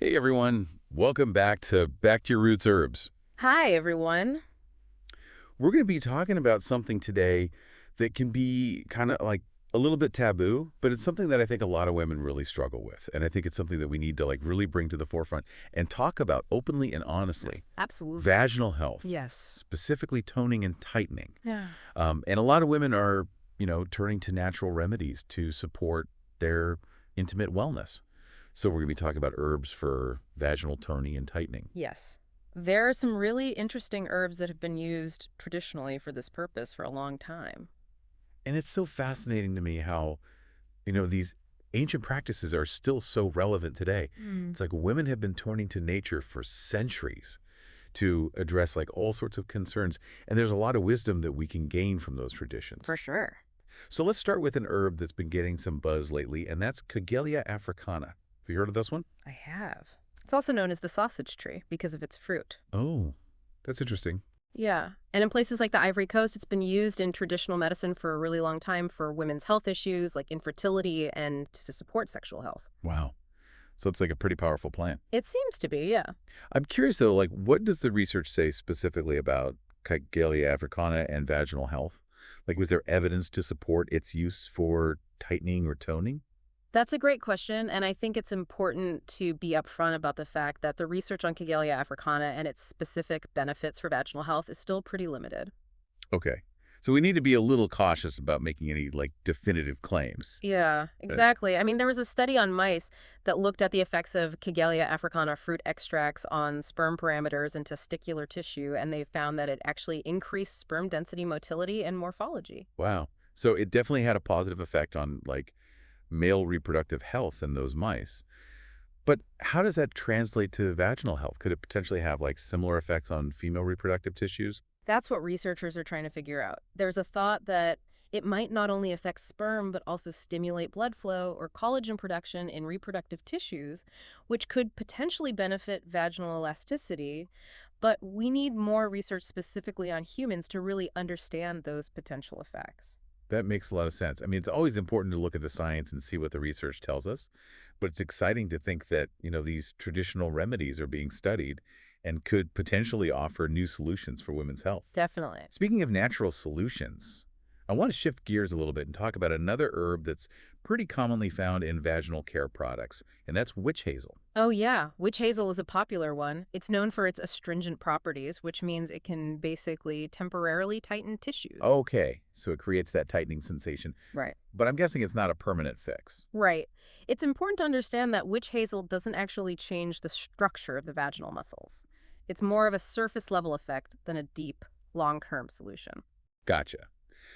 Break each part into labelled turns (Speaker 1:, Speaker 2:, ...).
Speaker 1: Hey everyone, welcome back to Your Roots Herbs.
Speaker 2: Hi, everyone.
Speaker 1: We're going to be talking about something today that can be kind of like a little bit taboo, but it's something that I think a lot of women really struggle with. And I think it's something that we need to really bring to the forefront and talk about openly and honestly.
Speaker 2: Absolutely.
Speaker 1: Vaginal health,
Speaker 2: Yes.
Speaker 1: specifically toning and tightening.
Speaker 2: Yeah.
Speaker 1: And a lot of women are, turning to natural remedies to support their intimate wellness. So we're going to be talking about herbs for vaginal toning and tightening.
Speaker 2: Yes. There are some really interesting herbs that have been used traditionally for this purpose for a long time.
Speaker 1: And it's so fascinating to me how, these ancient practices are still so relevant today.
Speaker 2: Mm.
Speaker 1: It's like women have been turning to nature for centuries to address like all sorts of concerns. And there's a lot of wisdom that we can gain from those
Speaker 2: For
Speaker 1: traditions.
Speaker 2: sure.
Speaker 1: So let's start with an herb that's been getting some buzz lately, and that's Kigelia Africana. Have you heard of this one?
Speaker 2: I have. It's also known as the sausage tree because of its fruit.
Speaker 1: Oh, that's interesting.
Speaker 2: Yeah. And in places like the Ivory Coast, it's been used in traditional medicine for a really long time for women's health issues like infertility and to support sexual health.
Speaker 1: Wow. So it's like a pretty powerful plant.
Speaker 2: It seems to be, yeah.
Speaker 1: I'm curious though, like what does the research say specifically about Kigelia Africana and vaginal health? Like was there evidence to support its use for tightening or toning?
Speaker 2: That's a great question, and I think it's important to be upfront about the fact that the research on Kigelia africana and its specific benefits for vaginal health is still pretty limited.
Speaker 1: Okay. So we need to be a little cautious about making any like definitive claims.
Speaker 2: Yeah,
Speaker 1: Uh,
Speaker 2: exactly. I mean, there was a study on mice that looked at the effects of Kigelia africana fruit extracts on sperm parameters and testicular tissue, and they found that it actually increased sperm density, motility, and morphology.
Speaker 1: wow. So it definitely had a positive effect on like male reproductive health in those mice. But how does that translate to vaginal health? Could it potentially have like similar effects on female reproductive tissues?
Speaker 2: That's what researchers are trying to figure out. There's a thought that it might not only affect sperm, but also stimulate blood flow or collagen production in reproductive tissues, which could potentially benefit vaginal elasticity. But we need more research specifically on humans to really understand those potential effects.
Speaker 1: That makes a lot of sense. I mean, it's always important to look at the science and see what the research tells us, but it's exciting to think that, these traditional remedies are being studied and could potentially offer new solutions for women's health.
Speaker 2: Definitely.
Speaker 1: Speaking of natural solutions, I want to shift gears a little bit and talk about another herb that's pretty commonly found in vaginal care products, and that's witch hazel.
Speaker 2: Oh, yeah. Witch hazel is a popular one. It's known for its astringent properties, which means it can basically temporarily tighten tissues.
Speaker 1: Okay, so it creates that tightening sensation,
Speaker 2: Right.
Speaker 1: but I'm guessing it's not a permanent fix.
Speaker 2: Right. It's important to understand that witch hazel doesn't actually change the structure of the vaginal muscles. It's more of a surface level effect than a deep, long-term solution.
Speaker 1: Gotcha.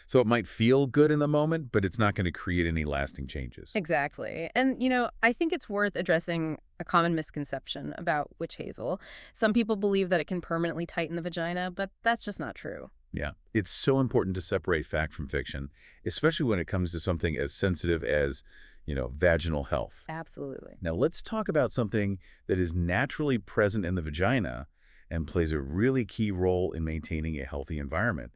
Speaker 1: So it might feel good in the moment, but it's not going to create any lasting changes.
Speaker 2: Exactly. And, I think it's worth addressing a common misconception about witch hazel. Some people believe that it can permanently tighten the vagina, but that's just not true.
Speaker 1: Yeah, it's so important to separate fact from fiction, especially when it comes to something as sensitive as, vaginal health.
Speaker 2: Absolutely.
Speaker 1: Now, let's talk about something that is naturally present in the vagina and plays a really key role in maintaining a healthy environment,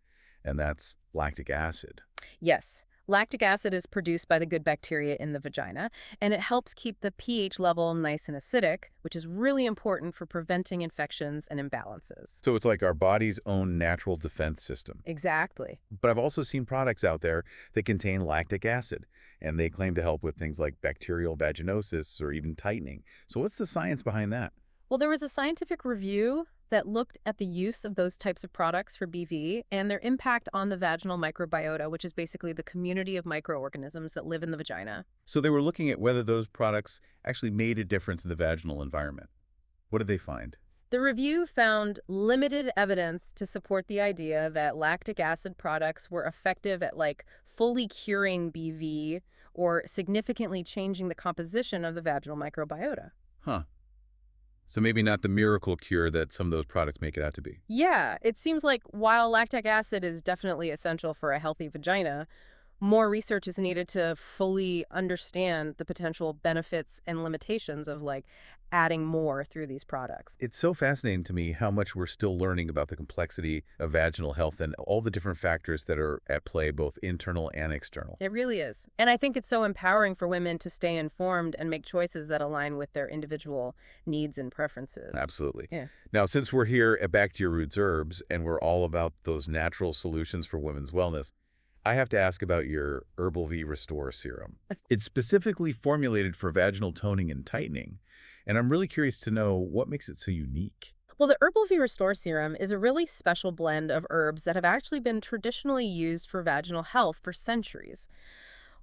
Speaker 1: and that's lactic acid.
Speaker 2: Yes. Lactic acid is produced by the good bacteria in the vagina, and it helps keep the pH level nice and acidic, which is really important for preventing infections and imbalances.
Speaker 1: So it's like our body's own natural defense system.
Speaker 2: Exactly.
Speaker 1: But I've also seen products out there that contain lactic acid, and they claim to help with things like bacterial vaginosis or even tightening. So what's the science behind that?
Speaker 2: Well, there was a scientific review that looked at the use of those types of products for BV and their impact on the vaginal microbiota, which is basically the community of microorganisms that live in the vagina.
Speaker 1: So they were looking at whether those products actually made a difference in the vaginal environment. What did they find?
Speaker 2: The review found limited evidence to support the idea that lactic acid products were effective at fully curing BV or significantly changing the composition of the vaginal microbiota.
Speaker 1: Huh. So maybe not the miracle cure that some of those products make it out to be.
Speaker 2: Yeah, it seems like while lactic acid is definitely essential for a healthy vagina, More research is needed to fully understand the potential benefits and limitations of like adding more through these products.
Speaker 1: It's so fascinating to me how much we're still learning about the complexity of vaginal health and all the different factors that are at play, both internal and external.
Speaker 2: It really is. And I think it's so empowering for women to stay informed and make choices that align with their individual needs and preferences.
Speaker 1: Absolutely.
Speaker 2: Yeah.
Speaker 1: Now, since we're here at Back to Your Roots Herbs and we're all about those natural solutions for women's wellness, I have to ask about your Herbal V Restore Serum. It's specifically formulated for vaginal toning and tightening, and I'm really curious to know what makes it so unique.
Speaker 2: Well, the Herbal V Restore Serum is a really special blend of herbs that have actually been traditionally used for vaginal health for centuries.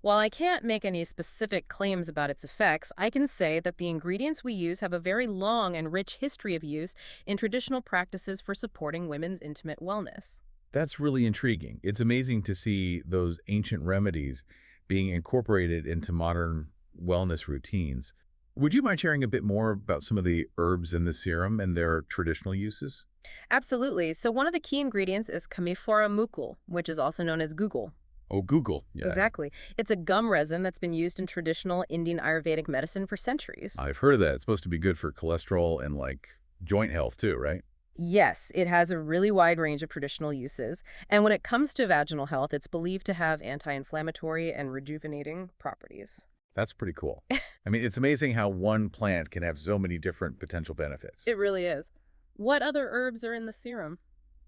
Speaker 2: While I can't make any specific claims about its effects, I can say that the ingredients we use have a very long and rich history of use in traditional practices for supporting women's intimate wellness.
Speaker 1: That's really intriguing. It's amazing to see those ancient remedies being incorporated into modern wellness routines. Would you mind sharing a bit more about some of the herbs in the serum and their traditional uses?
Speaker 2: Absolutely. So one of the key ingredients is Commiphora Mukul, which is also known as Guggul.
Speaker 1: Oh, Google. Yeah,
Speaker 2: Exactly. It's a gum resin that's been used in traditional Indian Ayurvedic medicine for centuries.
Speaker 1: I've heard of that. It's supposed to be good for cholesterol and like joint health too, right?
Speaker 2: Yes, it has a really wide range of traditional uses. And when it comes to vaginal health, it's believed to have anti-inflammatory and rejuvenating properties.
Speaker 1: That's pretty cool. I mean, it's amazing how one plant can have so many different potential benefits.
Speaker 2: It really is. What other herbs are in the serum?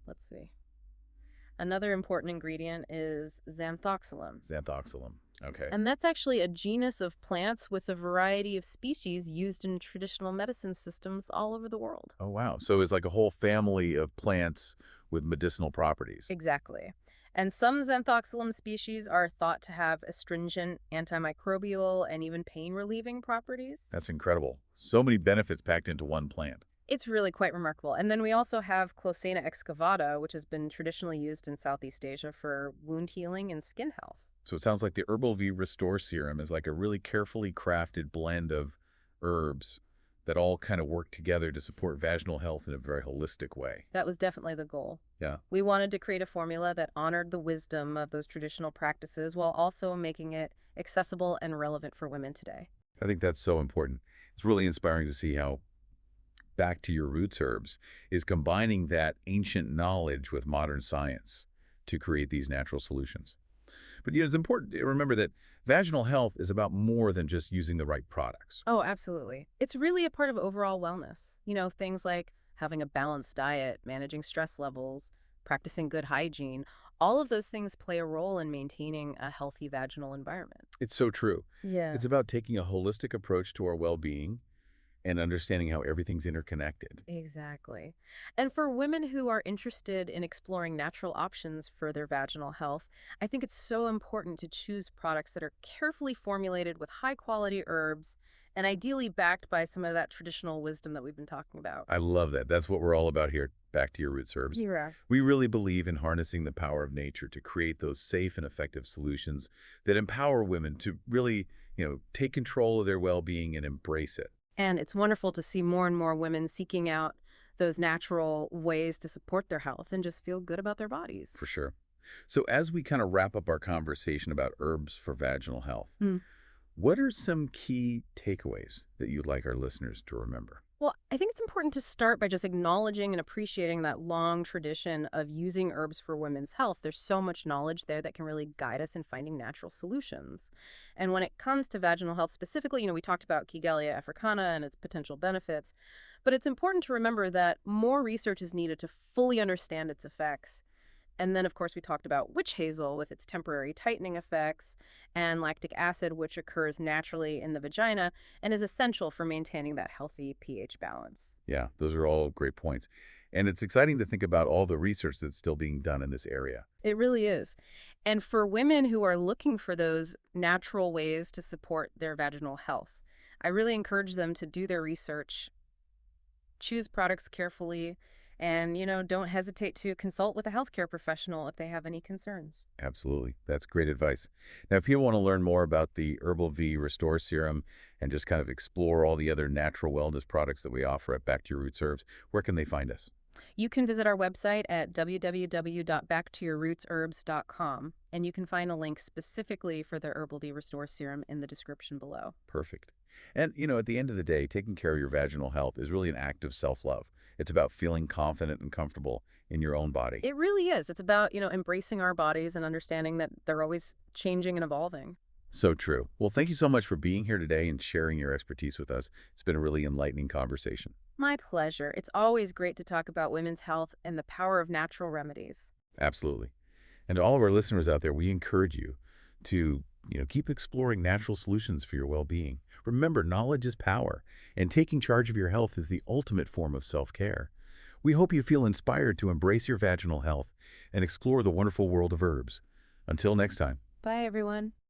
Speaker 2: Let's see. Another important ingredient is Zanthoxylum.
Speaker 1: Zanthoxylum. Okay.
Speaker 2: And that's actually a genus of plants with a variety of species used in traditional medicine systems all over the world.
Speaker 1: Oh, wow. So it's like a whole family of plants with medicinal properties.
Speaker 2: Exactly. And some Zanthoxylum species are thought to have astringent, antimicrobial, and even pain-relieving properties.
Speaker 1: That's incredible. So many benefits packed into one plant.
Speaker 2: It's really quite remarkable. And then we also have Clausena Excavata, which has been traditionally used in Southeast Asia for wound healing and skin health.
Speaker 1: So it sounds like the Herbal V Restore Serum is like a really carefully crafted blend of herbs that all kind of work together to support vaginal health in a very holistic way.
Speaker 2: That was definitely the goal.
Speaker 1: Yeah.
Speaker 2: We wanted to create a formula that honored the wisdom of those traditional practices while also making it accessible and relevant for women today.
Speaker 1: I think that's so important. It's really inspiring to see how Back to Your Roots Herbs is combining that ancient knowledge with modern science to create these natural solutions. But it's important to remember that vaginal health is about more than just using the right products.
Speaker 2: Oh, absolutely. It's really a part of overall wellness. Things like having a balanced diet, managing stress levels, practicing good hygiene. All of those things play a role in maintaining a healthy vaginal environment.
Speaker 1: It's so true.
Speaker 2: Yeah.
Speaker 1: It's about taking a holistic approach to our well-being and understanding how everything's interconnected.
Speaker 2: Exactly. And for women who are interested in exploring natural options for their vaginal health, I think it's so important to choose products that are carefully formulated with high quality herbs and ideally backed by some of that traditional wisdom that we've been talking about.
Speaker 1: I love that. That's what we're all about here, Back to Your Roots Herbs.
Speaker 2: Yeah.
Speaker 1: We really believe in harnessing the power of nature to create those safe and effective solutions that empower women to really, take control of their well-being and embrace it.
Speaker 2: And it's wonderful to see more and more women seeking out those natural ways to support their health and just feel good about their bodies.
Speaker 1: For sure. So as we kind of wrap up our conversation about herbs for vaginal health, what are some key takeaways that you'd like our listeners to remember?
Speaker 2: Well, I think it's important to start by just acknowledging and appreciating that long tradition of using herbs for women's health. There's so much knowledge there that can really guide us in finding natural solutions. And when it comes to vaginal health specifically, we talked about Kigelia Africana and its potential benefits, but it's important to remember that more research is needed to fully understand its effects. And then, of course, we talked about witch hazel with its temporary tightening effects and lactic acid, which occurs naturally in the vagina and is essential for maintaining that healthy pH balance.
Speaker 1: Yeah, those are all great points. And it's exciting to think about all the research that's still being done in this area.
Speaker 2: It really is. And for women who are looking for those natural ways to support their vaginal health, I really encourage them to do their research, choose products carefully, and, don't hesitate to consult with a healthcare professional if they have any concerns.
Speaker 1: Absolutely. That's great advice. Now, if people want to learn more about the Herbal V Restore Serum and just kind of explore all the other natural wellness products that we offer at Back to Your Roots Herbs, where can they find us?
Speaker 2: You can visit our website at www.backtoyourrootsherbs.com, and you can find a link specifically for the Herbal V Restore Serum in the description below.
Speaker 1: Perfect. And, at the end of the day, taking care of your vaginal health is really an act of self-love. It's about feeling confident and comfortable in your own body.
Speaker 2: It really is. It's about, embracing our bodies and understanding that they're always changing and evolving.
Speaker 1: So true. Well, thank you so much for being here today and sharing your expertise with us. It's been a really enlightening conversation.
Speaker 2: My pleasure. It's always great to talk about women's health and the power of natural remedies.
Speaker 1: Absolutely. And to all of our listeners out there, we encourage you to, keep exploring natural solutions for your well-being. Remember, knowledge is power, and taking charge of your health is the ultimate form of self-care. We hope you feel inspired to embrace your vaginal health and explore the wonderful world of herbs. Until next time.
Speaker 2: Bye, everyone.